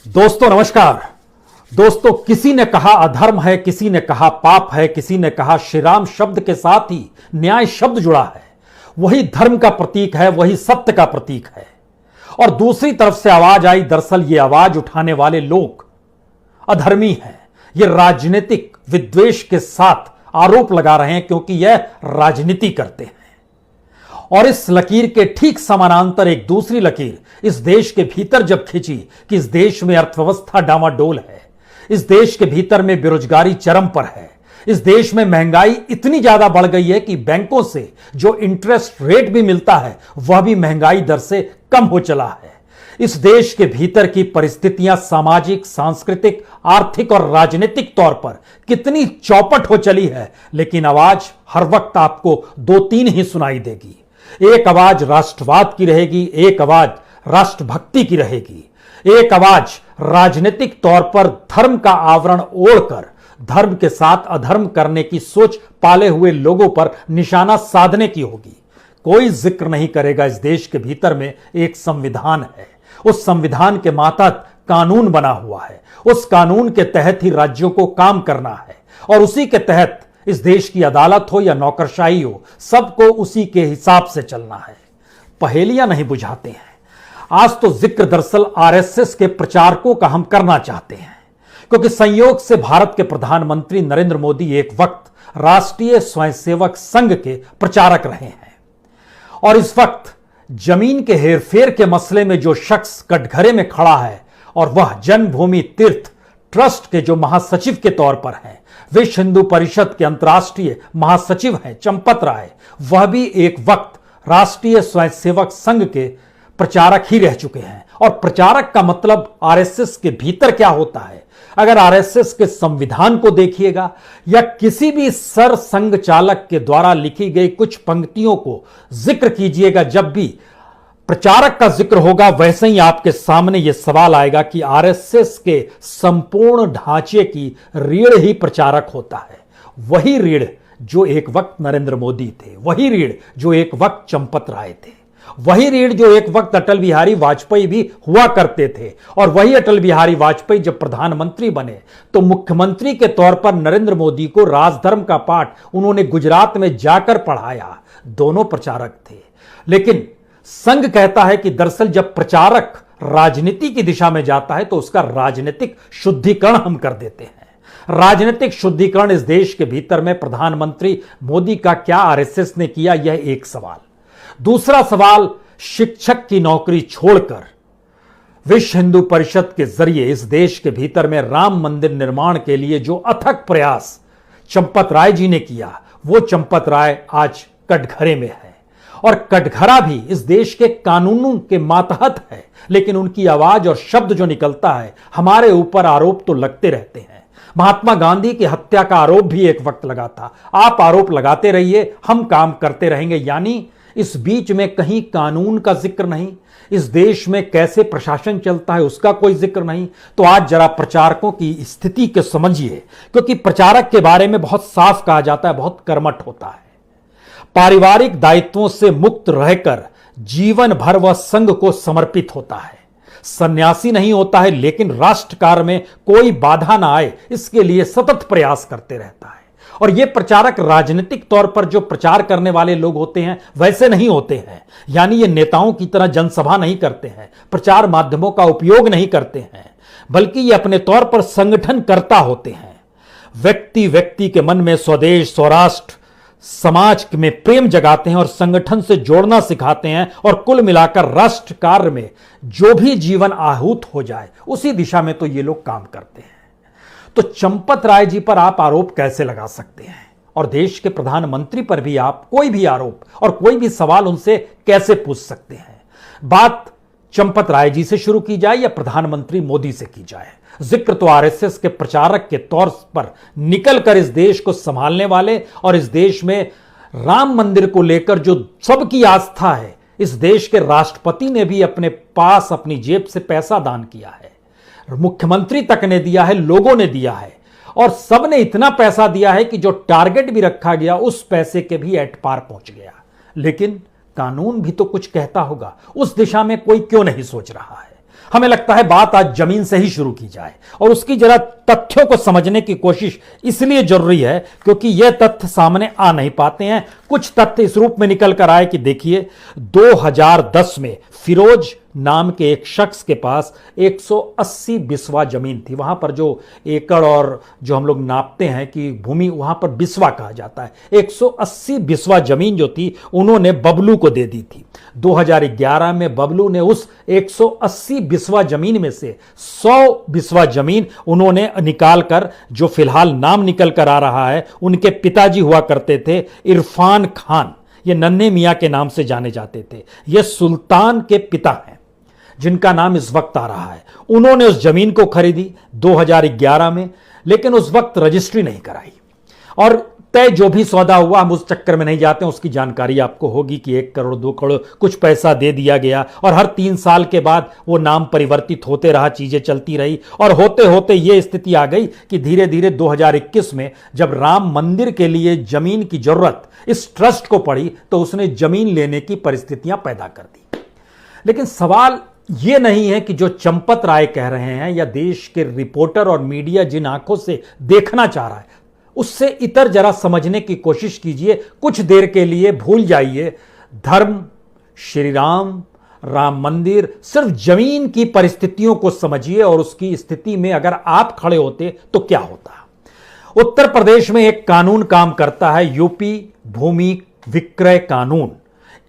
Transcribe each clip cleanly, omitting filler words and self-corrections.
दोस्तों नमस्कार। दोस्तों, किसी ने कहा अधर्म है, किसी ने कहा पाप है, किसी ने कहा श्री राम शब्द के साथ ही न्याय शब्द जुड़ा है। वही धर्म का प्रतीक है, वही सत्य का प्रतीक है। और दूसरी तरफ से आवाज आई, दरअसल ये आवाज उठाने वाले लोग अधर्मी हैं। ये राजनीतिक विद्वेष के साथ आरोप लगा रहे हैं क्योंकि यह राजनीति करते हैं। और इस लकीर के ठीक समानांतर एक दूसरी लकीर इस देश के भीतर जब खींची कि इस देश में अर्थव्यवस्था डामाडोल है, इस देश के भीतर में बेरोजगारी चरम पर है, इस देश में महंगाई इतनी ज्यादा बढ़ गई है कि बैंकों से जो इंटरेस्ट रेट भी मिलता है वह भी महंगाई दर से कम हो चला है। इस देश के भीतर की परिस्थितियां सामाजिक, सांस्कृतिक, आर्थिक और राजनीतिक तौर पर कितनी चौपट हो चली है, लेकिन आवाज हर वक्त आपको दो तीन ही सुनाई देगी। एक आवाज राष्ट्रवाद की रहेगी, एक आवाज राष्ट्रभक्ति की रहेगी, एक आवाज राजनीतिक तौर पर धर्म का आवरण ओढ़कर धर्म के साथ अधर्म करने की सोच पाले हुए लोगों पर निशाना साधने की होगी। कोई जिक्र नहीं करेगा इस देश के भीतर में एक संविधान है, उस संविधान के मातहत कानून बना हुआ है, उस कानून के तहत ही राज्यों को काम करना है और उसी के तहत इस देश की अदालत हो या नौकरशाही हो, सबको उसी के हिसाब से चलना है। पहेलियां नहीं बुझाते हैं। आज तो जिक्र दरअसल आरएसएस के प्रचारकों का हम करना चाहते हैं, क्योंकि संयोग से भारत के प्रधानमंत्री नरेंद्र मोदी एक वक्त राष्ट्रीय स्वयंसेवक संघ के प्रचारक रहे हैं। और इस वक्त जमीन के हेरफेर के मसले में जो शख्स कटघरे में खड़ा है और वह जन्मभूमि तीर्थ ट्रस्ट के जो महासचिव के तौर पर हैं, विश्व हिंदू परिषद के अंतर्राष्ट्रीय महासचिव हैं चंपत राय, वह भी एक वक्त राष्ट्रीय स्वयंसेवक संघ के प्रचारक ही रह चुके हैं। और प्रचारक का मतलब आरएसएस के भीतर क्या होता है, अगर आरएसएस के संविधान को देखिएगा या किसी भी सर संघ चालक के द्वारा लिखी गई कुछ पंक्तियों को जिक्र कीजिएगा, जब भी प्रचारक का जिक्र होगा वैसे ही आपके सामने यह सवाल आएगा कि आरएसएस के संपूर्ण ढांचे की रीढ़ ही प्रचारक होता है। वही रीढ़ जो एक वक्त नरेंद्र मोदी थे, वही रीढ़ जो एक वक्त चंपत राय थे, वही रीढ़ जो एक वक्त अटल बिहारी वाजपेयी भी हुआ करते थे। और वही अटल बिहारी वाजपेयी जब प्रधानमंत्री बने तो मुख्यमंत्री के तौर पर नरेंद्र मोदी को राजधर्म का पाठ उन्होंने गुजरात में जाकर पढ़ाया। दोनों प्रचारक थे। लेकिन संघ कहता है कि दरअसल जब प्रचारक राजनीति की दिशा में जाता है तो उसका राजनीतिक शुद्धिकरण हम कर देते हैं। राजनीतिक शुद्धिकरण इस देश के भीतर में प्रधानमंत्री मोदी का क्या आरएसएस ने किया, यह एक सवाल। दूसरा सवाल, शिक्षक की नौकरी छोड़कर विश्व हिंदू परिषद के जरिए इस देश के भीतर में राम मंदिर निर्माण के लिए जो अथक प्रयास चंपत राय जी ने किया, वो चंपत राय आज कटघरे में है। और कटघरा भी इस देश के कानूनों के मातहत है, लेकिन उनकी आवाज और शब्द जो निकलता है, हमारे ऊपर आरोप तो लगते रहते हैं। महात्मा गांधी की हत्या का आरोप भी एक वक्त लगा था। आप आरोप लगाते रहिए, हम काम करते रहेंगे। यानी इस बीच में कहीं कानून का जिक्र नहीं, इस देश में कैसे प्रशासन चलता है उसका कोई जिक्र नहीं। तो आज जरा प्रचारकों की स्थिति को समझिए, क्योंकि प्रचारक के बारे में बहुत साफ कहा जाता है, बहुत कर्मठ होता है। पारिवारिक दायित्वों से मुक्त रहकर जीवन भर वह संघ को समर्पित होता है। सन्यासी नहीं होता है, लेकिन राष्ट्र कार्य में कोई बाधा ना आए इसके लिए सतत प्रयास करते रहता है। और ये प्रचारक राजनीतिक तौर पर जो प्रचार करने वाले लोग होते हैं वैसे नहीं होते हैं। यानी ये नेताओं की तरह जनसभा नहीं करते हैं, प्रचार माध्यमों का उपयोग नहीं करते हैं, बल्कि ये अपने तौर पर संगठन करता होते हैं। व्यक्ति व्यक्ति के मन में स्वदेश, स्वराष्ट्र, समाज में प्रेम जगाते हैं और संगठन से जोड़ना सिखाते हैं। और कुल मिलाकर राष्ट्र कार्य में जो भी जीवन आहूत हो जाए उसी दिशा में तो ये लोग काम करते हैं। तो चंपत राय जी पर आप आरोप कैसे लगा सकते हैं, और देश के प्रधानमंत्री पर भी आप कोई भी आरोप और कोई भी सवाल उनसे कैसे पूछ सकते हैं? बात चंपत राय जी से शुरू की जाए या प्रधानमंत्री मोदी से की जाए, जिक्र तो आरएसएस के प्रचारक के तौर पर निकलकर इस देश को संभालने वाले और इस देश में राम मंदिर को लेकर जो सबकी आस्था है, इस देश के राष्ट्रपति ने भी अपने पास अपनी जेब से पैसा दान किया है, मुख्यमंत्री तक ने दिया है, लोगों ने दिया है, और सबने इतना पैसा दिया है कि जो टारगेट भी रखा गया उस पैसे के भी एट पार पहुंच गया। लेकिन कानून भी तो कुछ कहता होगा, उस दिशा में कोई क्यों नहीं सोच रहा है? हमें लगता है बात आज जमीन से ही शुरू की जाए और उसकी जरा तथ्यों को समझने की कोशिश इसलिए जरूरी है क्योंकि यह तथ्य सामने आ नहीं पाते हैं। कुछ तथ्य इस रूप में निकल कर आए कि देखिए 2010 में फिरोज नाम के एक शख्स के पास 180 बिस्वा जमीन थी। वहां पर जो एकड़ और जो हम लोग नापते हैं कि भूमि, वहां पर बिस्वा कहा जाता है। 180 बिस्वा जमीन जो थी उन्होंने बबलू को दे दी थी। 2011 में बबलू ने उस 180 बिस्वा जमीन में से 100 बिस्वा जमीन उन्होंने निकाल कर, जो फिलहाल नाम निकल कर आ रहा है, उनके पिताजी हुआ करते थे इरफान खान, ये नन्हे मियां के नाम से जाने जाते थे। ये सुल्तान के पिता हैं जिनका नाम इस वक्त आ रहा है। उन्होंने उस जमीन को खरीदी 2011 में, लेकिन उस वक्त रजिस्ट्री नहीं कराई और तय जो भी सौदा हुआ, हम उस चक्कर में नहीं जाते हैं, उसकी जानकारी आपको होगी कि 1 करोड़ 2 करोड़ कुछ पैसा दे दिया गया और हर 3 साल के बाद वो नाम परिवर्तित होते रहा, चीजें चलती रही और होते होते ये स्थिति आ गई कि धीरे धीरे 2021 में जब राम मंदिर के लिए जमीन की जरूरत इस ट्रस्ट को पड़ी तो उसने जमीन लेने की परिस्थितियां पैदा कर दी। लेकिन सवाल यह नहीं है कि जो चंपत राय कह रहे हैं या देश के रिपोर्टर और मीडिया जिन आंखों से देखना चाह रहा है उससे इतर जरा समझने की कोशिश कीजिए। कुछ देर के लिए भूल जाइए धर्म, श्री राम, राम मंदिर, सिर्फ जमीन की परिस्थितियों को समझिए और उसकी स्थिति में अगर आप खड़े होते तो क्या होता। उत्तर प्रदेश में एक कानून काम करता है, यूपी भूमि विक्रय कानून।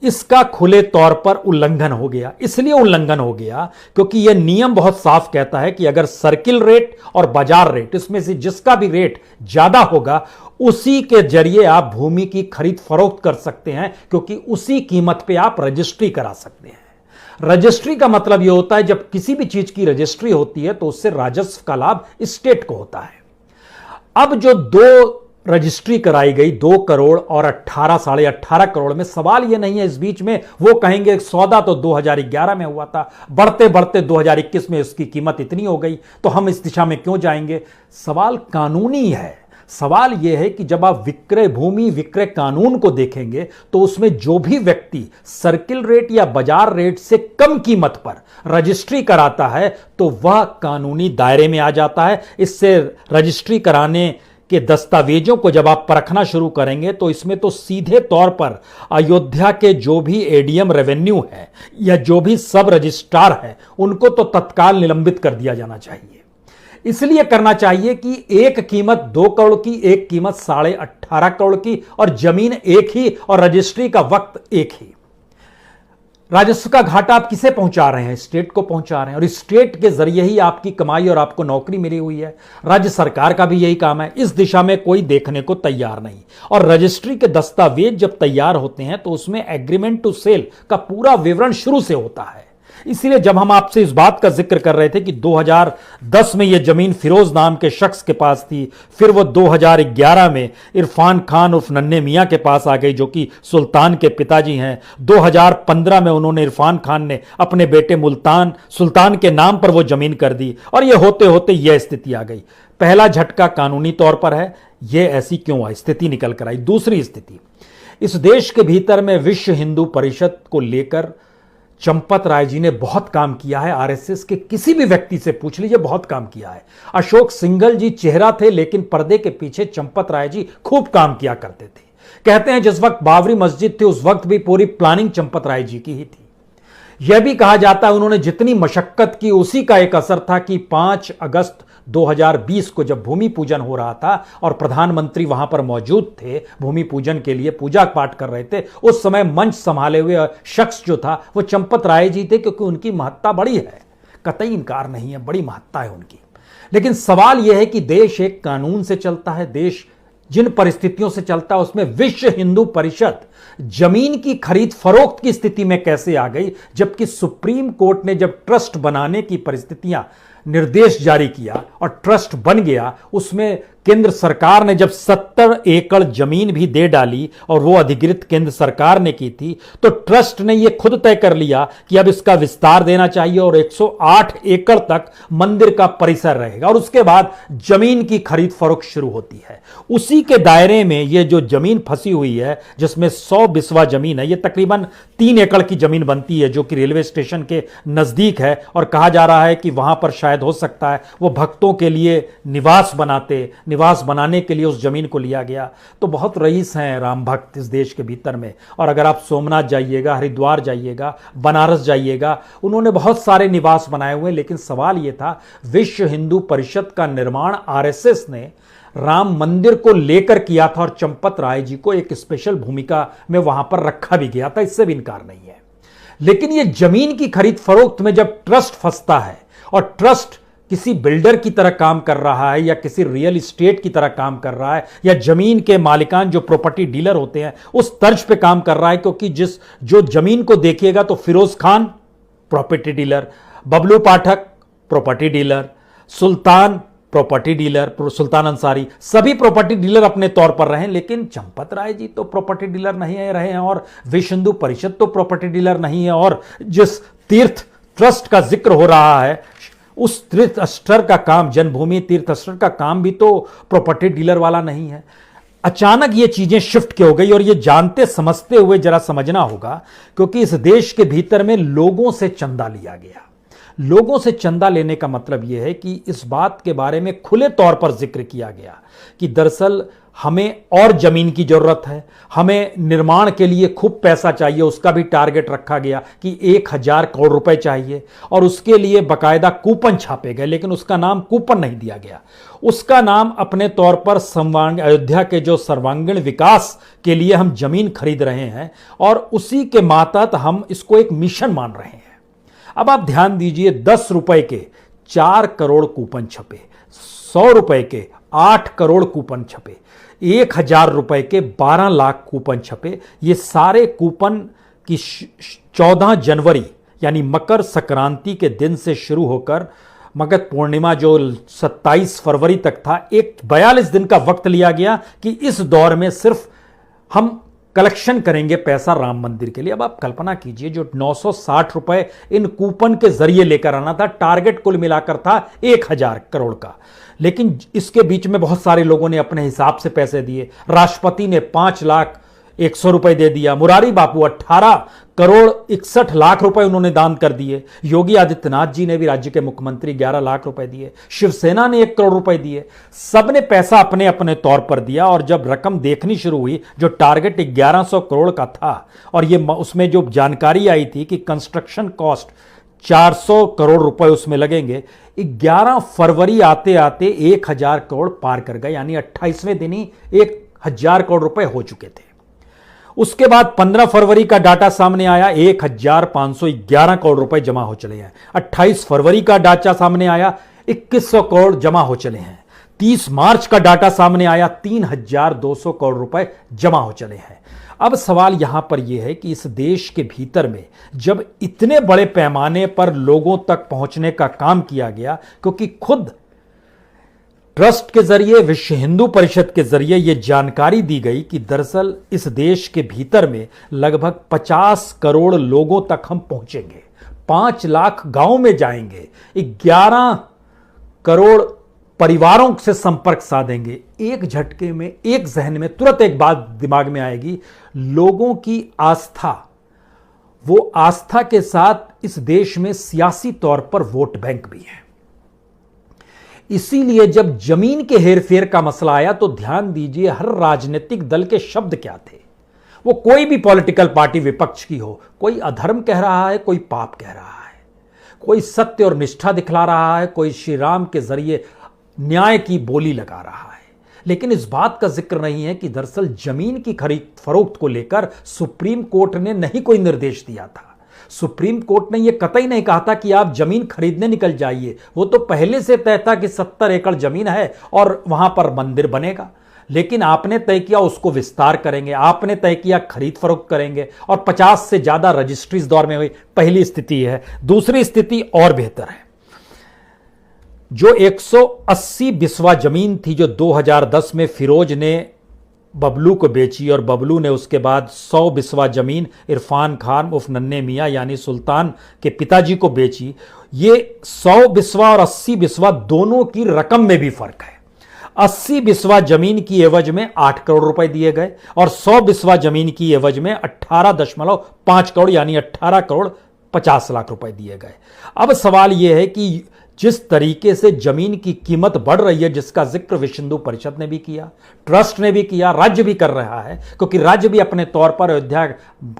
इसका खुले तौर पर उल्लंघन हो गया। इसलिए उल्लंघन हो गया क्योंकि यह नियम बहुत साफ कहता है कि अगर सर्किल रेट और बाजार रेट, इसमें से जिसका भी रेट ज्यादा होगा उसी के जरिए आप भूमि की खरीद फरोख्त कर सकते हैं, क्योंकि उसी कीमत पे आप रजिस्ट्री करा सकते हैं। रजिस्ट्री का मतलब यह होता है जब किसी भी चीज की रजिस्ट्री होती है तो उससे राजस्व का लाभ स्टेट को होता है। अब जो 2 रजिस्ट्री कराई गई 2 करोड़ और 18 साढ़े 18 करोड़ में, सवाल यह नहीं है इस बीच में वो कहेंगे सौदा तो 2011 में हुआ था, बढ़ते बढ़ते 2021 में उसकी कीमत इतनी हो गई तो हम इस दिशा में क्यों जाएंगे। सवाल कानूनी है। सवाल यह है कि जब आप भूमि विक्रय कानून को देखेंगे तो उसमें जो भी व्यक्ति सर्किल रेट या बाजार रेट से कम कीमत पर रजिस्ट्री कराता है तो वह कानूनी दायरे में आ जाता है। इससे रजिस्ट्री कराने के दस्तावेजों को जब आप परखना शुरू करेंगे तो इसमें तो सीधे तौर पर अयोध्या के जो भी एडीएम रेवेन्यू है या जो भी सब रजिस्ट्रार है उनको तो तत्काल निलंबित कर दिया जाना चाहिए। इसलिए करना चाहिए कि एक कीमत 2 करोड़ की, एक कीमत साढ़े 18 करोड़ की और जमीन एक ही और रजिस्ट्री का वक्त एक ही। राजस्व का घाटा आप किसे पहुंचा रहे हैं? स्टेट को पहुंचा रहे हैं और स्टेट के जरिए ही आपकी कमाई और आपको नौकरी मिली हुई है। राज्य सरकार का भी यही काम है। इस दिशा में कोई देखने को तैयार नहीं। और रजिस्ट्री के दस्तावेज जब तैयार होते हैं तो उसमें एग्रीमेंट टू सेल का पूरा विवरण शुरू से होता है। इसलिए जब हम आपसे इस बात का जिक्र कर रहे थे कि 2010 में यह जमीन फिरोज नाम के शख्स के पास थी, फिर वो 2011 में इरफान खान उर्फ नन्हे मियां के पास आ गई जो कि सुल्तान के पिताजी हैं। 2015 में उन्होंने इरफान खान ने अपने बेटे सुल्तान के नाम पर वो जमीन कर दी और ये होते होते यह स्थिति आ गई। पहला झटका कानूनी तौर पर है, यह ऐसी क्यों आई, स्थिति निकल कर आई। दूसरी स्थिति, इस देश के भीतर में विश्व हिंदू परिषद को लेकर चंपत राय जी ने बहुत काम किया है। आरएसएस के किसी भी व्यक्ति से पूछ लीजिए, बहुत काम किया है। अशोक सिंघल जी चेहरा थे लेकिन पर्दे के पीछे चंपत राय जी खूब काम किया करते थे। कहते हैं जिस वक्त बाबरी मस्जिद थी उस वक्त भी पूरी प्लानिंग चंपत राय जी की ही थी। यह भी कहा जाता है उन्होंने जितनी मशक्कत की उसी का एक असर था कि 5 अगस्त 2020 को जब भूमि पूजन हो रहा था और प्रधानमंत्री वहां पर मौजूद थे, भूमि पूजन के लिए पूजा पाठ कर रहे थे, उस समय मंच संभाले हुए शख्स जो था वो चंपत राय जी थे, क्योंकि उनकी महत्ता बड़ी है, कतई इनकार नहीं है, बड़ी महत्ता है उनकी। लेकिन सवाल यह है कि देश एक कानून से चलता है, देश जिन परिस्थितियों से चलता है उसमें विश्व हिंदू परिषद जमीन की खरीद फरोख्त की स्थिति में कैसे आ गई, जबकि सुप्रीम कोर्ट ने जब ट्रस्ट बनाने की परिस्थितियां निर्देश जारी किया और ट्रस्ट बन गया, उसमें केंद्र सरकार ने जब 70 एकड़ जमीन भी दे डाली और वो अधिकृत केंद्र सरकार ने की थी, तो ट्रस्ट ने ये खुद तय कर लिया कि अब इसका विस्तार देना चाहिए और 108 एकड़ तक मंदिर का परिसर रहेगा और उसके बाद जमीन की खरीद फरोख्त शुरू होती है। उसी के दायरे में ये जो जमीन फंसी हुई है, जिसमें 100 बिस्वा जमीन है, ये तकरीबन 3 एकड़ की जमीन बनती है, जो कि रेलवे स्टेशन के नजदीक है और कहा जा रहा है कि वहां पर शायद हो सकता है वो भक्तों के लिए निवास बनाने के लिए उस जमीन को लिया गया। तो बहुत रईस हैं राम भक्त इस देश के भीतर में, और अगर आप सोमनाथ जाइएगा, हरिद्वार जाइएगा, बनारस जाइएगा, उन्होंने बहुत सारे निवास बनाए हुए। लेकिन सवाल यह था, विश्व हिंदू परिषद का निर्माण आरएसएस ने राम मंदिर को लेकर किया था और चंपत राय जी को एक स्पेशल भूमिका में वहां पर रखा भी गया था, इससे भी इनकार नहीं है। लेकिन यह जमीन की खरीद फरोख्त में जब ट्रस्ट फंसता है और ट्रस्ट किसी बिल्डर की तरह काम कर रहा है या किसी रियल एस्टेट की तरह काम कर रहा है या जमीन के मालिकान जो प्रॉपर्टी डीलर होते हैं उस तर्ज पे काम कर रहा है, क्योंकि जो जमीन को देखिएगा तो फिरोज खान प्रॉपर्टी डीलर, बबलू पाठक प्रॉपर्टी डीलर, सुल्तान प्रॉपर्टी डीलर, सुल्तान अंसारी, सभी प्रॉपर्टी डीलर अपने तौर पर रहे। लेकिन चंपत राय जी तो प्रॉपर्टी डीलर नहीं रहे हैं और विश्व हिंदू परिषद तो प्रॉपर्टी डीलर नहीं है। और जिस तीर्थ ट्रस्ट का जिक्र हो रहा है, उस तीर्थ स्टर का काम, जन्मभूमि तीर्थ स्टर का काम भी तो प्रॉपर्टी डीलर वाला नहीं है। अचानक ये चीजें शिफ्ट क्यों हो गई, और ये जानते समझते हुए जरा समझना होगा, क्योंकि इस देश के भीतर में लोगों से चंदा लिया गया। लोगों से चंदा लेने का मतलब यह है कि इस बात के बारे में खुले तौर पर जिक्र किया गया कि दरअसल हमें और जमीन की जरूरत है, हमें निर्माण के लिए खूब पैसा चाहिए। उसका भी टारगेट रखा गया कि 1000 करोड़ रुपए चाहिए और उसके लिए बकायदा कूपन छापे गए, लेकिन उसका नाम कूपन नहीं दिया गया। उसका नाम अपने तौर पर अयोध्या के जो सर्वांगीण विकास के लिए हम जमीन खरीद रहे हैं और उसी के मातहत हम इसको एक मिशन मान रहे हैं। अब आप ध्यान दीजिए, 10 रुपए के 4 करोड़ कूपन छपे, 100 रुपए के 8 करोड़ कूपन छपे, 1000 रुपए के 12 लाख कूपन छपे। ये सारे कूपन की 14 जनवरी यानी मकर संक्रांति के दिन से शुरू होकर मकर पूर्णिमा जो 27 फरवरी तक था, एक 42 दिन का वक्त लिया गया कि इस दौर में सिर्फ हम कलेक्शन करेंगे पैसा राम मंदिर के लिए। अब आप कल्पना कीजिए, जो 960 रुपए इन कूपन के जरिए लेकर आना था, टारगेट कुल मिलाकर था 1000 करोड़ का। लेकिन इसके बीच में बहुत सारे लोगों ने अपने हिसाब से पैसे दिए। राष्ट्रपति ने 5,01,00,000 रुपए दे दिया, मुरारी बापू 18 करोड़ 61 लाख रुपए उन्होंने दान कर दिए, योगी आदित्यनाथ जी ने भी, राज्य के मुख्यमंत्री 11 लाख रुपए दिए, शिवसेना ने 1 करोड़ रुपए दिए। सबने पैसा अपने अपने तौर पर दिया और जब रकम देखनी शुरू हुई, जो टारगेट 1100 करोड़ का था और ये उसमें जो जानकारी आई थी कि कंस्ट्रक्शन कॉस्ट 400 करोड़ रुपए उसमें लगेंगे, 11 फरवरी आते आते 1000 करोड़ पार कर गए, यानी 28वें दिन ही 1000 करोड़ रुपए हो चुके थे। उसके बाद 15 फरवरी का डाटा सामने आया, 1511 करोड़ रुपए जमा हो चले हैं। 28 फरवरी का डाटा सामने आया, 2100 करोड़ जमा हो चले हैं। 30 मार्च का डाटा सामने आया, 3200 करोड़ रुपए जमा हो चले हैं। अब सवाल यहां पर यह है कि इस देश के भीतर में जब इतने बड़े पैमाने पर लोगों तक पहुंचने का काम किया गया, क्योंकि खुद ट्रस्ट के जरिए, विश्व हिंदू परिषद के जरिए यह जानकारी दी गई कि दरअसल इस देश के भीतर में लगभग 50 करोड़ लोगों तक हम पहुंचेंगे, 5 लाख गांव में जाएंगे, 11 करोड़ परिवारों से संपर्क साधेंगे। एक झटके में, एक जहन में तुरंत एक बात दिमाग में आएगी, लोगों की आस्था, वो आस्था के साथ इस देश में सियासी तौर पर वोट बैंक भी है। इसीलिए जब जमीन के हेरफेर का मसला आया तो ध्यान दीजिए, हर राजनीतिक दल के शब्द क्या थे। वो कोई भी पॉलिटिकल पार्टी विपक्ष की हो, कोई अधर्म कह रहा है, कोई पाप कह रहा है, कोई सत्य और निष्ठा दिखला रहा है, कोई श्री राम के जरिए न्याय की बोली लगा रहा है। लेकिन इस बात का जिक्र नहीं है कि दरअसल जमीन की खरीद फरोख्त को लेकर सुप्रीम कोर्ट ने नहीं कोई निर्देश दिया था। सुप्रीम कोर्ट ने यह कतई नहीं कहा था कि आप जमीन खरीदने निकल जाइए। वो तो पहले से तय था कि 70 एकड़ जमीन है और वहां पर मंदिर बनेगा। लेकिन आपने तय किया उसको विस्तार करेंगे, आपने तय किया खरीद फरोख्त करेंगे और 50 से ज्यादा रजिस्ट्री इस दौर में हुई। पहली स्थिति है। दूसरी स्थिति और बेहतर है। जो 180 बिस्वा जमीन थी जो 2010 में फिरोज ने बबलू को बेची और बबलू ने उसके बाद 100 बिस्वा जमीन इरफान खान उर्फ नन्हे मियां यानी सुल्तान के पिताजी को बेची। ये 100 बिस्वा और 80 बिस्वा दोनों की रकम में भी फर्क है। 80 बिस्वा जमीन की एवज में 8 करोड़ रुपए दिए गए और 100 बिस्वा जमीन की एवज में 18.5 करोड़ यानी 18 करोड़ 50 लाख रुपए दिए गए। अब सवाल यह है कि जिस तरीके से जमीन की कीमत बढ़ रही है, जिसका जिक्र विश्व हिंदू परिषद ने भी किया, ट्रस्ट ने भी किया, राज्य भी कर रहा है, क्योंकि राज्य भी अपने तौर पर अयोध्या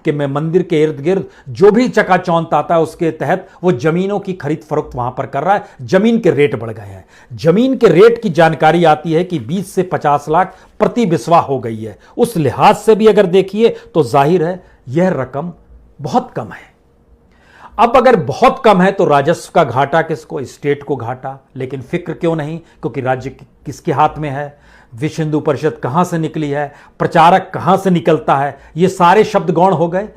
के मंदिर के इर्द गिर्द जो भी चकाचौंध आता है उसके तहत वो जमीनों की खरीद फरोख्त वहां पर कर रहा है। जमीन के रेट बढ़ गए हैं। जमीन के रेट की जानकारी आती है कि 20 से 50 लाख प्रति बिस्वा हो गई है। उस लिहाज से भी अगर देखिए तो जाहिर है यह रकम बहुत कम है। अब अगर बहुत कम है तो राजस्व का घाटा किसको? स्टेट को घाटा। लेकिन फिक्र क्यों नहीं? क्योंकि राज्य किसके हाथ में है? विश्व हिंदू परिषद कहां से निकली है? प्रचारक कहां से निकलता है? ये सारे शब्द गौण हो गए।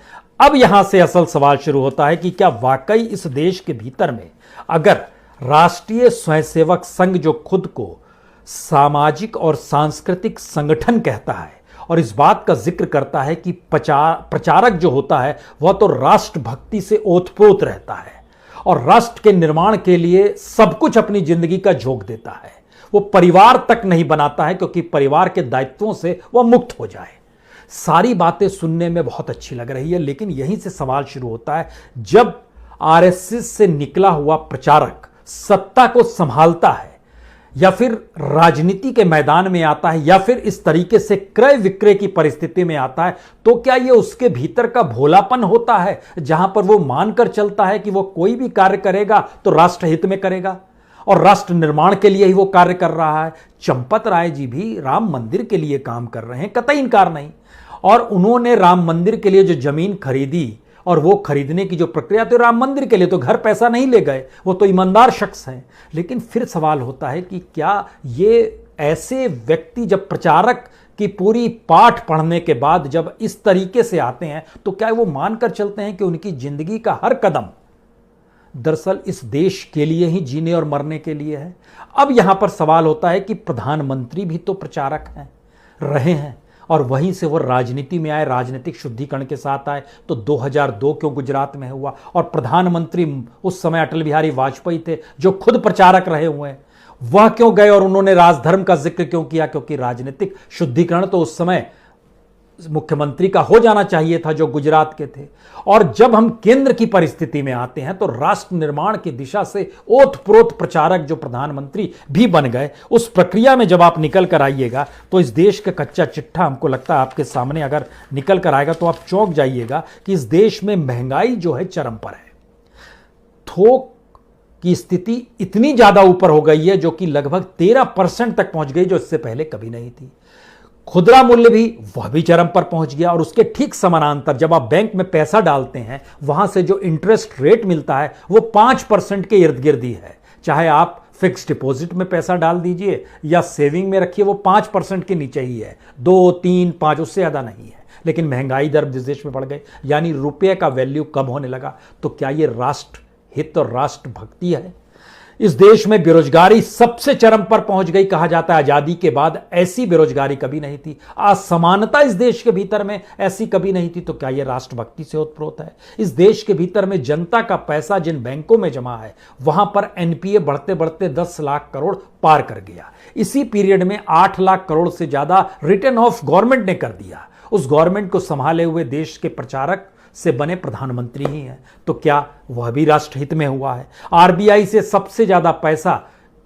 अब यहां से असल सवाल शुरू होता है कि क्या वाकई इस देश के भीतर में अगर राष्ट्रीय स्वयंसेवक संघ जो खुद को सामाजिक और सांस्कृतिक संगठन कहता है और इस बात का जिक्र करता है कि प्रचारक जो होता है वह तो राष्ट्रभक्ति से ओतप्रोत रहता है और राष्ट्र के निर्माण के लिए सब कुछ अपनी जिंदगी का झोंक देता है, वो परिवार तक नहीं बनाता है क्योंकि परिवार के दायित्वों से वह मुक्त हो जाए। सारी बातें सुनने में बहुत अच्छी लग रही है, लेकिन यहीं से सवाल शुरू होता है जब आरएसएस से निकला हुआ प्रचारक सत्ता को संभालता है या फिर राजनीति के मैदान में आता है या फिर इस तरीके से क्रय विक्रय की परिस्थिति में आता है, तो क्या यह उसके भीतर का भोलापन होता है जहां पर वो मानकर चलता है कि वो कोई भी कार्य करेगा तो राष्ट्रहित में करेगा और राष्ट्र निर्माण के लिए ही वो कार्य कर रहा है? चंपत राय जी भी राम मंदिर के लिए काम कर रहे हैं, कतई इनकार नहीं। और उन्होंने राम मंदिर के लिए जो जमीन खरीदी और वो खरीदने की जो प्रक्रिया, तो राम मंदिर के लिए तो घर पैसा नहीं ले गए, वो तो ईमानदार शख्स हैं। लेकिन फिर सवाल होता है कि क्या ये ऐसे व्यक्ति जब प्रचारक की पूरी पाठ पढ़ने के बाद जब इस तरीके से आते हैं तो क्या वो मानकर चलते हैं कि उनकी जिंदगी का हर कदम दरअसल इस देश के लिए ही जीने और मरने के लिए है? अब यहां पर सवाल होता है कि प्रधानमंत्री भी तो प्रचारक हैं, रहे हैं और वहीं से वो राजनीति में आए, राजनीतिक शुद्धिकरण के साथ आए। तो 2002 क्यों गुजरात में हुआ? और प्रधानमंत्री उस समय अटल बिहारी वाजपेयी थे जो खुद प्रचारक रहे हुए हैं, वह क्यों गए और उन्होंने राजधर्म का जिक्र क्यों किया? क्योंकि राजनीतिक शुद्धिकरण तो उस समय मुख्यमंत्री का हो जाना चाहिए था जो गुजरात के थे। और जब हम केंद्र की परिस्थिति में आते हैं तो राष्ट्र निर्माण की दिशा से ओतप्रोत प्रचारक जो प्रधानमंत्री भी बन गए, उस प्रक्रिया में जब आप निकल कर आइएगा तो इस देश का कच्चा चिट्ठा हमको लगता है आपके सामने अगर निकल कर आएगा तो आप चौंक जाइएगा कि इस देश में महंगाई जो है चरम पर है। थोक की स्थिति इतनी ज्यादा ऊपर हो गई है जो कि लगभग 13% तक पहुंच गई, जो इससे पहले कभी नहीं थी। खुदरा मूल्य भी वह भी चरम पर पहुंच गया और उसके ठीक समानांतर जब आप बैंक में पैसा डालते हैं वहां से जो इंटरेस्ट रेट मिलता है वो 5% के इर्द गिर्द ही है। चाहे आप फिक्स डिपॉजिट में पैसा डाल दीजिए या सेविंग में रखिए, वो 5% के नीचे ही है, 2, 3, 5 उससे ज्यादा नहीं है। लेकिन महंगाई दर जिस देश में बढ़ गई यानी रुपये का वैल्यू कम होने लगा, तो क्या ये राष्ट्र हित और राष्ट्र भक्ति है? इस देश में बेरोजगारी सबसे चरम पर पहुंच गई। कहा जाता है आजादी के बाद ऐसी बेरोजगारी कभी नहीं थी, असमानता इस देश के भीतर में ऐसी कभी नहीं थी। तो क्या यह राष्ट्रभक्ति से ओतप्रोत है? इस देश के भीतर में जनता का पैसा जिन बैंकों में जमा है वहां पर एनपीए बढ़ते बढ़ते 10 लाख करोड़ पार कर गया। इसी पीरियड में 8 लाख करोड़ से ज्यादा रिटर्न ऑफ गवर्नमेंट ने कर दिया। उस गवर्नमेंट को संभाले हुए देश के प्रचारक से बने प्रधानमंत्री ही हैं, तो क्या वह भी राष्ट्रहित में हुआ है? आरबीआई से सबसे ज्यादा पैसा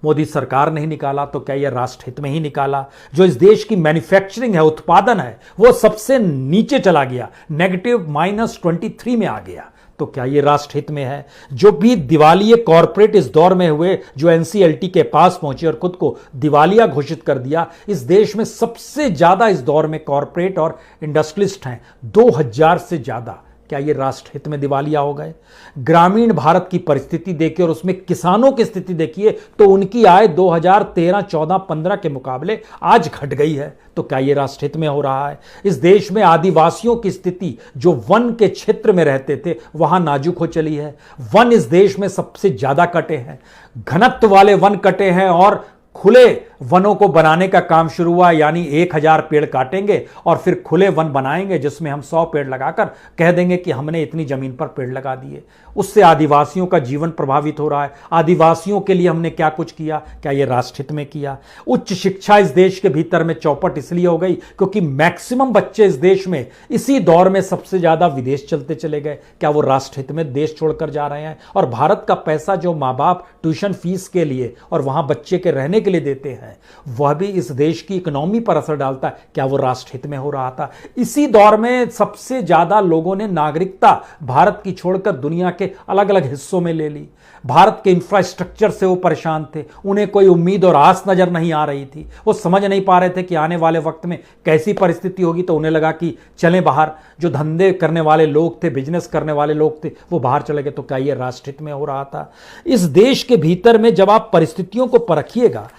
मोदी सरकार ने ही निकाला, तो क्या यह राष्ट्रहित में ही निकाला? जो इस देश की मैन्युफैक्चरिंग है, उत्पादन है, वो सबसे नीचे चला गया, नेगेटिव -23 में आ गया, तो क्या यह राष्ट्रहित में है? जो भी दिवालिये कॉरपोरेट इस दौर में हुए, जो एनसीएलटी के पास पहुंचे और खुद को दिवालिया घोषित कर दिया, इस देश में सबसे ज्यादा इस दौर में कॉरपोरेट और इंडस्ट्रियलिस्ट हैं, 2000 से ज्यादा। क्या ये राष्ट्र हित में दिवालिया हो गए? ग्रामीण भारत की परिस्थिति देखिए और उसमें किसानों की स्थिति देखिए तो उनकी आय 2013, 14, 15 के मुकाबले आज घट गई है। तो क्या ये राष्ट्र हित में हो रहा है? इस देश में आदिवासियों की स्थिति जो वन के क्षेत्र में रहते थे वहां नाजुक हो चली है। वन इस देश में सबसे ज्यादा कटे हैं, घनत्व वाले वन कटे हैं और खुले वनों को बनाने का काम शुरू हुआ, यानी 1000 पेड़ काटेंगे और फिर खुले वन बनाएंगे जिसमें हम 100 पेड़ लगाकर कह देंगे कि हमने इतनी जमीन पर पेड़ लगा दिए। उससे आदिवासियों का जीवन प्रभावित हो रहा है। आदिवासियों के लिए हमने क्या कुछ किया? क्या यह राष्ट्र हित में किया? उच्च शिक्षा इस देश के भीतर में चौपट इसलिए हो गई क्योंकि मैक्सिमम बच्चे इस देश में इसी दौर में सबसे ज्यादा विदेश चलते चले गए। क्या वो राष्ट्र हित में देश छोड़कर जा रहे हैं? और भारत का पैसा जो माँ बाप ट्यूशन फीस के लिए और वहां बच्चे के रहने के लिए देते हैं वह भी इस देश की इकोनॉमी पर असर डालता है। क्या वो राष्ट्र हित में हो रहा था? इसी दौर में सबसे ज्यादा लोगों ने नागरिकता भारत की छोड़कर दुनिया के अलग अलग हिस्सों में ले ली। भारत के इंफ्रास्ट्रक्चर से वो परेशान थे, उन्हें कोई उम्मीद और आस नजर नहीं आ रही थी। वो समझ नहीं पा रहे थे कि आने वाले वक्त में कैसी परिस्थिति होगी, तो उन्हें लगा कि चलें बाहर। जो धंधे करने वाले लोग थे, बिजनेस करने वाले लोग थे, वो बाहर चले गए। तो क्या ये राष्ट्र हित में हो रहा था? इस देश के भीतर में जब आप परिस्थितियों को परखिएगा,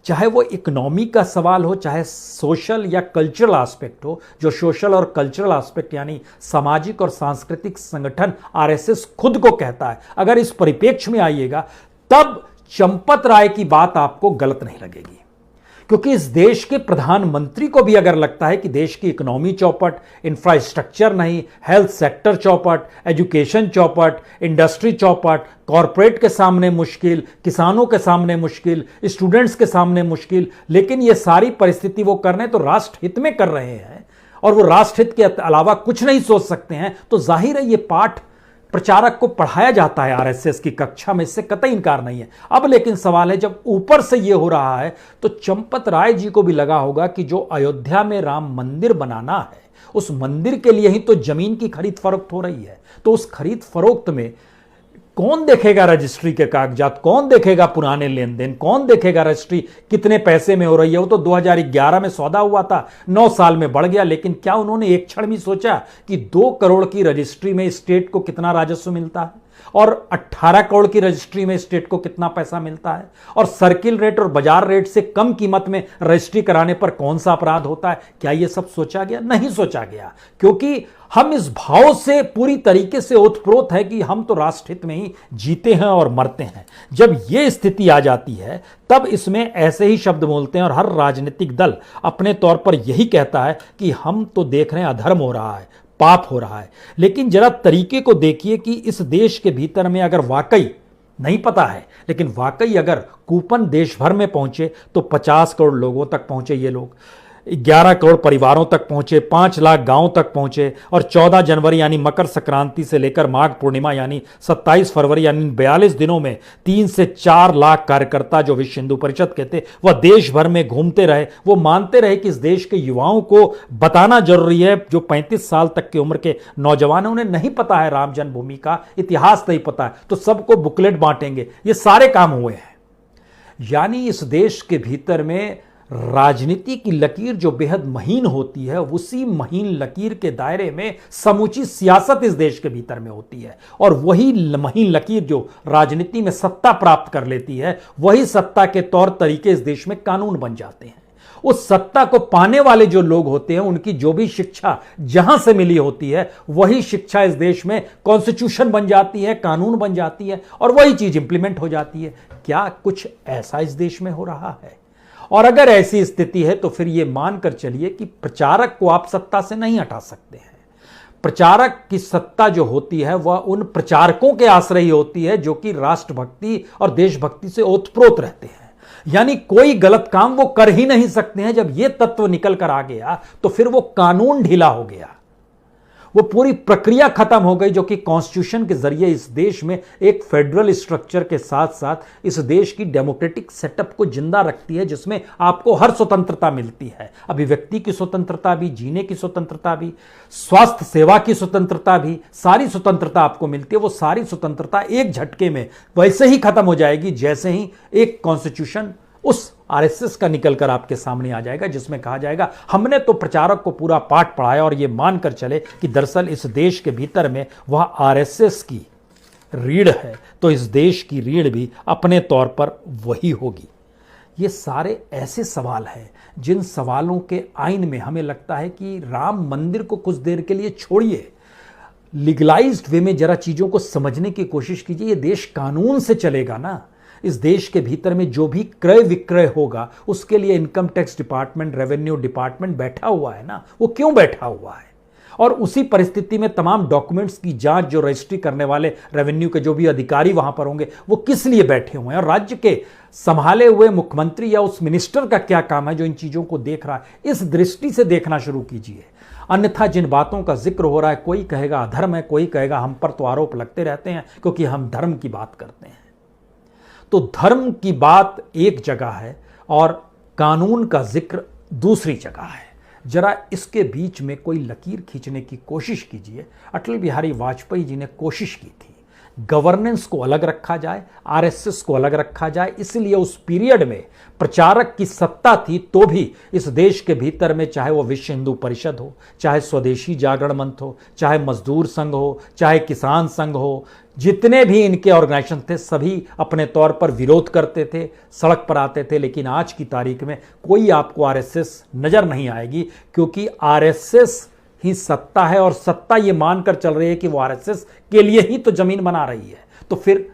चाहे वो इकोनॉमी का सवाल हो, चाहे सोशल या कल्चरल एस्पेक्ट हो, जो सोशल और कल्चरल एस्पेक्ट यानी सामाजिक और सांस्कृतिक संगठन आरएसएस खुद को कहता है, अगर इस परिप्रेक्ष्य में आइएगा तब चंपत राय की बात आपको गलत नहीं लगेगी। क्योंकि इस देश के प्रधानमंत्री को भी अगर लगता है कि देश की इकोनॉमी चौपट, इंफ्रास्ट्रक्चर नहीं, हेल्थ सेक्टर चौपट, एजुकेशन चौपट, इंडस्ट्री चौपट, कॉरपोरेट के सामने मुश्किल, किसानों के सामने मुश्किल, स्टूडेंट्स के सामने मुश्किल, लेकिन ये सारी परिस्थिति वो कर रहे हैं तो राष्ट्र हित में कर रहे हैं और वो राष्ट्र हित के अलावा कुछ नहीं सोच सकते हैं, तो जाहिर है ये पाठ प्रचारक को पढ़ाया जाता है आरएसएस की कक्षा में, इससे कतई इनकार नहीं है। अब लेकिन सवाल है, जब ऊपर से ये हो रहा है तो चंपत राय जी को भी लगा होगा कि जो अयोध्या में राम मंदिर बनाना है उस मंदिर के लिए ही तो जमीन की खरीद फरोख्त हो रही है। तो उस खरीद फरोख्त में कौन देखेगा रजिस्ट्री के कागजात, कौन देखेगा पुराने लेन देन, कौन देखेगा रजिस्ट्री कितने पैसे में हो रही है? वो तो 2011 में सौदा हुआ था, 9 साल में बढ़ गया। लेकिन क्या उन्होंने एक क्षण भी सोचा कि 2 करोड़ की रजिस्ट्री में स्टेट को कितना राजस्व मिलता है और 18 करोड़ की रजिस्ट्री में स्टेट को कितना पैसा मिलता है, और सर्किल रेट और बाजार रेट से कम कीमत में रजिस्ट्री कराने पर कौन सा अपराध होता है? क्या यह सब सोचा गया? नहीं सोचा गया, क्योंकि हम इस भाव से पूरी तरीके से ओतप्रोत है कि हम तो राष्ट्र हित में ही जीते हैं और मरते हैं। जब यह स्थिति आ जाती है तब इसमें ऐसे ही शब्द बोलते हैं और हर राजनीतिक दल अपने तौर पर यही कहता है कि हम तो देख रहे हैं अधर्म हो रहा है, पाप हो रहा है। लेकिन जरा तरीके को देखिए कि इस देश के भीतर में अगर वाकई, नहीं पता है लेकिन वाकई अगर कूपन देश भर में पहुंचे तो 50 करोड़ लोगों तक पहुंचे, ये लोग 11 करोड़ परिवारों तक पहुंचे, 5 लाख गांवों तक पहुंचे, और 14 जनवरी यानी मकर संक्रांति से लेकर माघ पूर्णिमा यानी 27 फरवरी यानी 42 दिनों में 3 से 4 लाख कार्यकर्ता जो विश्व हिंदू परिषद के थे वह देश भर में घूमते रहे। वो मानते रहे कि इस देश के युवाओं को बताना जरूरी है, जो 35 साल तक की उम्र के नौजवान हैं, उन्हें नहीं पता है राम जन्मभूमि का इतिहास, नहीं पता है, तो सबको बुकलेट बांटेंगे। ये सारे काम हुए हैं। यानी इस देश के भीतर में राजनीति की लकीर जो बेहद महीन होती है, उसी महीन लकीर के दायरे में समूची सियासत इस देश के भीतर में होती है, और वही महीन लकीर जो राजनीति में सत्ता प्राप्त कर लेती है, वही सत्ता के तौर तरीके इस देश में कानून बन जाते हैं। उस सत्ता को पाने वाले जो लोग होते हैं उनकी जो भी शिक्षा जहां से मिली होती है वही शिक्षा इस देश में कॉन्स्टिट्यूशन बन जाती है, कानून बन जाती है, और वही चीज इंप्लीमेंट हो जाती है। क्या कुछ ऐसा इस देश में हो रहा है? और अगर ऐसी स्थिति है तो फिर यह मानकर चलिए कि प्रचारक को आप सत्ता से नहीं हटा सकते हैं। प्रचारक की सत्ता जो होती है वह उन प्रचारकों के आश्रय होती है जो कि राष्ट्रभक्ति और देशभक्ति से ओतप्रोत रहते हैं। यानी कोई गलत काम वो कर ही नहीं सकते हैं। जब यह तत्व निकल कर आ गया तो फिर वो कानून ढीला हो गया, वो पूरी प्रक्रिया खत्म हो गई जो कि कॉन्स्टिट्यूशन के जरिए इस देश में एक फेडरल स्ट्रक्चर के साथ साथ इस देश की डेमोक्रेटिक सेटअप को जिंदा रखती है, जिसमें आपको हर स्वतंत्रता मिलती है, अभिव्यक्ति की स्वतंत्रता भी, जीने की स्वतंत्रता भी, स्वास्थ्य सेवा की स्वतंत्रता भी, सारी स्वतंत्रता आपको मिलती है। वो सारी स्वतंत्रता एक झटके में वैसे ही खत्म हो जाएगी जैसे ही एक कॉन्स्टिट्यूशन उस आरएसएस का निकलकर आपके सामने आ जाएगा, जिसमें कहा जाएगा हमने तो प्रचारक को पूरा पाठ पढ़ाया और यह मानकर चले कि दरअसल इस देश के भीतर में वह आरएसएस की रीढ़ है, तो इस देश की रीढ़ भी अपने तौर पर वही होगी। ये सारे ऐसे सवाल हैं जिन सवालों के आइन में हमें लगता है कि राम मंदिर को कुछ देर के लिए छोड़िए, लीगलाइज्ड वे में जरा चीज़ों को समझने की कोशिश कीजिए। ये देश कानून से चलेगा ना। इस देश के भीतर में जो भी क्रय विक्रय होगा उसके लिए income tax department, revenue department बैठा हुआ है ना। वो क्यों बैठा हुआ है? और उसी परिस्थिति में तमाम डॉक्यूमेंट्स की जांच जो रजिस्ट्री करने वाले रेवेन्यू के जो भी अधिकारी वहां पर होंगे वो किस लिए बैठे हुए हैं, और राज्य के संभाले हुए मुख्यमंत्री या उस मिनिस्टर का क्या काम है जो इन चीजों को देख रहा है। इस दृष्टि से देखना शुरू कीजिए। अन्यथा जिन बातों का जिक्र हो रहा है, कोई कहेगा अधर्म है, कोई कहेगा हम पर तो आरोप लगते रहते हैं क्योंकि हम धर्म की बात करते हैं। तो धर्म की बात एक जगह है और कानून का जिक्र दूसरी जगह है। जरा इसके बीच में कोई लकीर खींचने की कोशिश कीजिए। अटल बिहारी वाजपेयी जी ने कोशिश की थी गवर्नेंस को अलग रखा जाए, आरएसएस को अलग रखा जाए, इसलिए उस पीरियड में प्रचारक की सत्ता थी तो भी इस देश के भीतर में चाहे वो विश्व हिंदू परिषद हो, चाहे स्वदेशी जागरण मंच हो, चाहे मजदूर संघ हो, चाहे किसान संघ हो, जितने भी इनके ऑर्गेनाइजेशन थे सभी अपने तौर पर विरोध करते थे, सड़क पर आते थे। लेकिन आज की तारीख में कोई आपको आरएसएस नजर नहीं आएगी, क्योंकि आरएसएस ही सत्ता है और सत्ता ये मानकर चल रही है कि वो आरएसएस के लिए ही तो जमीन बना रही है। तो फिर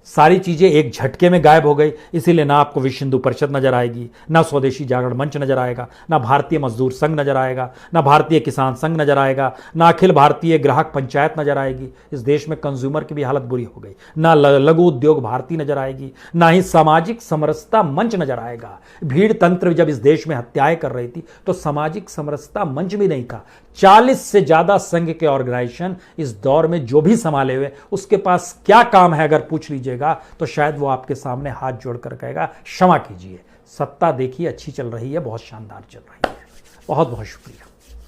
सारी चीजें एक झटके में गायब हो गई। इसीलिए ना आपको विश्व हिंदू परिषद नजर आएगी, ना स्वदेशी जागरण मंच नजर आएगा, ना भारतीय मजदूर संघ नजर आएगा, ना भारतीय किसान संघ नजर आएगा, ना अखिल भारतीय ग्राहक पंचायत नजर आएगी। इस देश में कंज्यूमर की भी हालत बुरी हो गई। ना लघु उद्योग भारती नजर आएगी, ना ही सामाजिक समरसता मंच नजर आएगा। भीड़ तंत्र जब इस देश में हत्याएं कर रही थी तो सामाजिक समरसता मंच भी नहीं था। 40 से ज्यादा संघ के ऑर्गेनाइजेशन इस दौर में जो भी संभाले हुए, उसके पास क्या काम है अगर पूछ लीजिएगा तो शायद वो आपके सामने हाथ जोड़कर कहेगा क्षमा कीजिए, सत्ता देखिए अच्छी चल रही है, बहुत शानदार चल रही है। बहुत बहुत शुक्रिया।